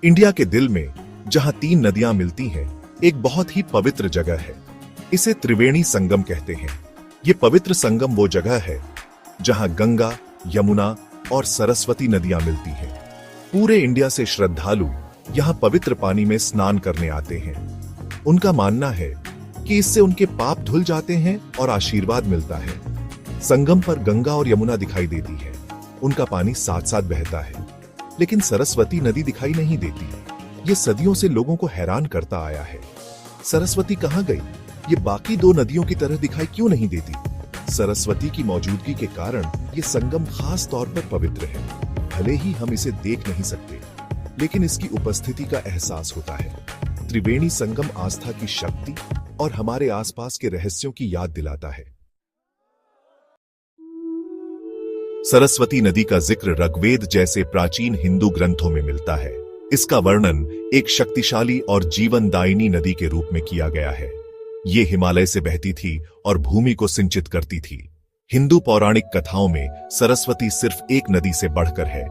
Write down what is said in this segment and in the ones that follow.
India के दिल में जहां 3 नदियां मिलती हैं, एक बहुत ही पवित्र जगह है। इसे त्रिवेणी संगम कहते हैं। ये पवित्र संगम वो जगह है जहां गंगा, यमुना और सरस्वती नदियां मिलती हैं। पूरे इंडिया से श्रद्धालु यहां पवित्र पानी में स्नान करने आते हैं। उनका मानना है कि इससे उनके पाप धुल जाते हैं और आशीर्वाद मिलता है। संगम पर गंगा और यमुना दिखाई देती है। उनका पानी साथ साथ बहता है, लेकिन सरस्वती नदी दिखाई नहीं देती। ये सदियों से लोगों को हैरान करता आया है। सरस्वती कहां गई? ये बाकी 2 नदियों की तरह दिखाई क्यों नहीं देती? सरस्वती की मौजूदगी के कारण ये संगम खास तौर पर पवित्र है। भले ही हम इसे देख नहीं सकते, लेकिन इसकी उपस्थिति का एहसास होता है। त्रिवेणी संगम आस्था की शक्ति और हमारे आसपास के रहस्यों की याद दिलाता है। सरस्वती नदी का जिक्र ऋग्वेद जैसे प्राचीन हिंदू ग्रंथों में मिलता है। इसका वर्णन एक शक्तिशाली और जीवनदायिनी नदी के रूप में किया गया है। ये हिमालय से बहती थी और भूमि को सिंचित करती थी। हिंदू पौराणिक कथाओं में सरस्वती सिर्फ एक नदी से बढ़कर है।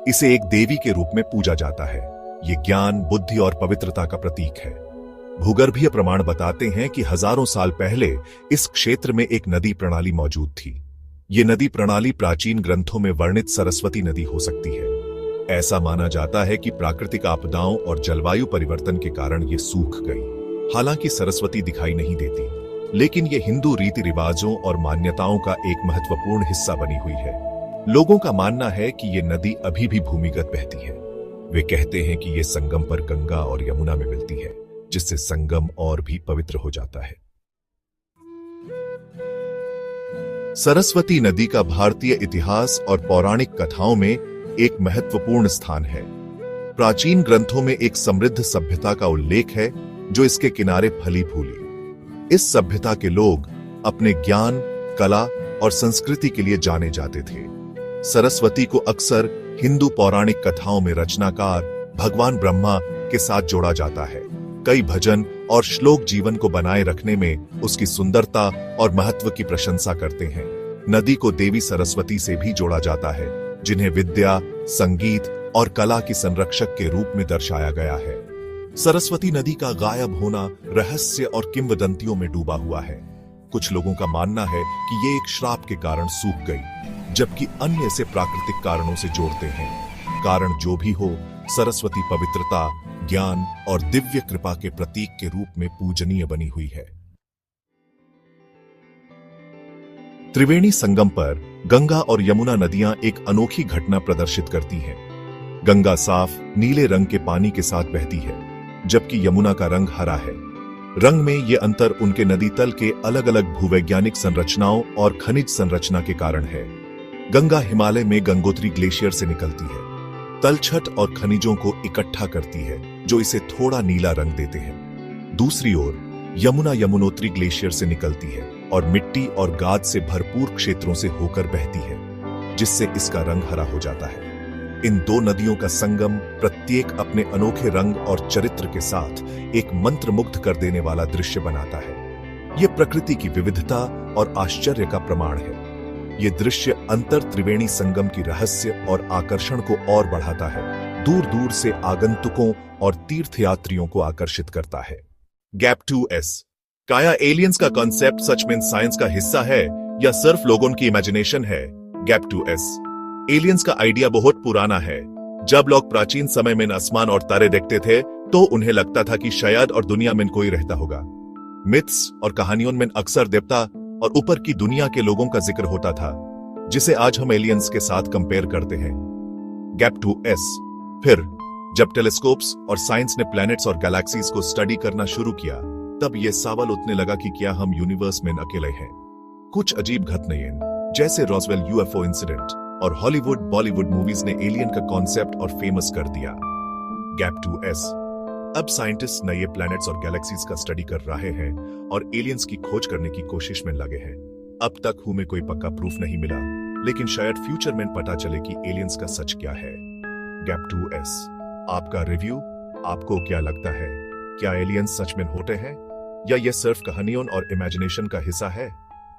इसे एक देवी के रूप में पूजा जाता है। ये ज्ञान, बुद्धि और पवित्रता का प्रतीक है। भूगर्भीय प्रमाण बताते हैं कि हजारों साल पहले इस क्षेत्र में एक नदी प्रणाली मौजूद थी। ये नदी प्रणाली प्राचीन ग्रंथों में वर्णित सरस्वती नदी हो सकती है। ऐसा माना जाता है कि प्राकृतिक आपदाओं और जलवायु परिवर्तन के कारण ये सूख गई। हालांकि सरस्वती दिखाई नहीं देती, लेकिन ये हिंदू रीति रिवाजों और मान्यताओं का एक महत्वपूर्ण हिस्सा बनी हुई है। लोगों का मानना है कि ये नदी अभी भी भूमिगत बहती है। वे कहते हैं कि ये संगम पर गंगा और यमुना में मिलती है, जिससे संगम और भी पवित्र हो जाता है। सरस्वती नदी का भारतीय इतिहास और पौराणिक कथाओं में एक महत्वपूर्ण स्थान है। प्राचीन ग्रंथों में एक समृद्ध सभ्यता का उल्लेख है जो इसके किनारे फली फूली। इस सभ्यता के लोग अपने ज्ञान, कला और संस्कृति के लिए जाने जाते थे। सरस्वती को अक्सर हिंदू पौराणिक कथाओं में रचनाकार भगवान ब्रह्मा के साथ जोड़ा जाता है। कई भजन और श्लोक जीवन को बनाए रखने में उसकी सुंदरता और महत्व की प्रशंसा करते हैं। नदी को देवी सरस्वती से भी जोड़ा जाता है, जिन्हें विद्या, संगीत और कला की संरक्षक के रूप में दर्शाया गया है। सरस्वती नदी का गायब होना रहस्य और किंवदंतियों में डूबा हुआ है। कुछ लोगों का मानना है कि ये एक श्राप के कारण सूख गई, जबकि अन्य इसे प्राकृतिक कारणों से जोड़ते हैं। कारण जो भी हो, सरस्वती पवित्रता, ज्ञान और दिव्य कृपा के प्रतीक के रूप में पूजनीय बनी हुई है। त्रिवेणी संगम पर गंगा और यमुना नदियां एक अनोखी घटना प्रदर्शित करती हैं। गंगा साफ नीले रंग के पानी के साथ बहती है, जबकि यमुना का रंग हरा है। रंग में ये अंतर उनके नदी तल के अलग अलग भूवैज्ञानिक संरचनाओं और खनिज संरचना के कारण है। गंगा हिमालय में गंगोत्री ग्लेशियर से निकलती है, तलछट और खनिजों को इकट्ठा करती है, जो इसे थोड़ा नीला रंग देते हैं। दूसरी ओर यमुना यमुनोत्री ग्लेशियर से निकलती है और मिट्टी और गाद से भरपूर क्षेत्रों से होकर बहती है, जिससे इसका रंग हरा हो जाता है। इन 2 नदियों का संगम प्रत्येक अपने अनोखे रंग और चरित्र के साथ एक मंत्रमुग्ध कर देने वाला दृश्य बनाता है। यह प्रकृति की विविधता और आश्चर्य का प्रमाण है। यह दृश्य अंतर त्रिवेणी संगम की रहस्य और आकर्षण को और बढ़ाता है। दूर दूर से आगंतुकों और तीर्थयात्रियों को आकर्षित करता है। गैप 2S, क्या एलियंस का कॉन्सेप्ट सच में साइंस का हिस्सा है या सिर्फ लोगों की इमेजिनेशन है? गैप 2S, एलियंस का आइडिया बहुत पुराना है। जब लोग प्राचीन समय में आसमान और तारे देखते थे, तो उन्हें लगता था कि शायद और दुनिया में कोई रहता होगा। मिथ्स और कहानियों में अक्सर देवता और ऊपर की दुनिया के लोगों का जिक्र होता था, जिसे आज हम एलियंस के साथ कंपेयर करते हैं। गैप 2S, फिर जब टेलीस्कोप्स और साइंस ने प्लैनेट्स और गैलेक्सीज को स्टडी करना शुरू किया, तब यह सवाल उठने लगा कि क्या हम यूनिवर्स में अकेले हैं। कुछ अजीब घटनाएं जैसे रॉसवेल यूएफओ इंसिडेंट और हॉलीवुड बॉलीवुड मूवीज ने एलियन का कॉन्सेप्ट और फेमस कर दिया। गैप 2S, अब साइंटिस्ट नए प्लैनेट्स और गैलेक्सीज का स्टडी कर रहे हैं और एलियंस की खोज करने की कोशिश में लगे हैं। अब तक हमें कोई पक्का प्रूफ नहीं मिला, लेकिन शायद फ्यूचर में पता चले कि एलियंस का सच क्या है। गैप 2S, आपका रिव्यू, आपको क्या लगता है? क्या एलियंस सच में होते हैं या यह सिर्फ कहानियों और इमेजिनेशन का हिस्सा है?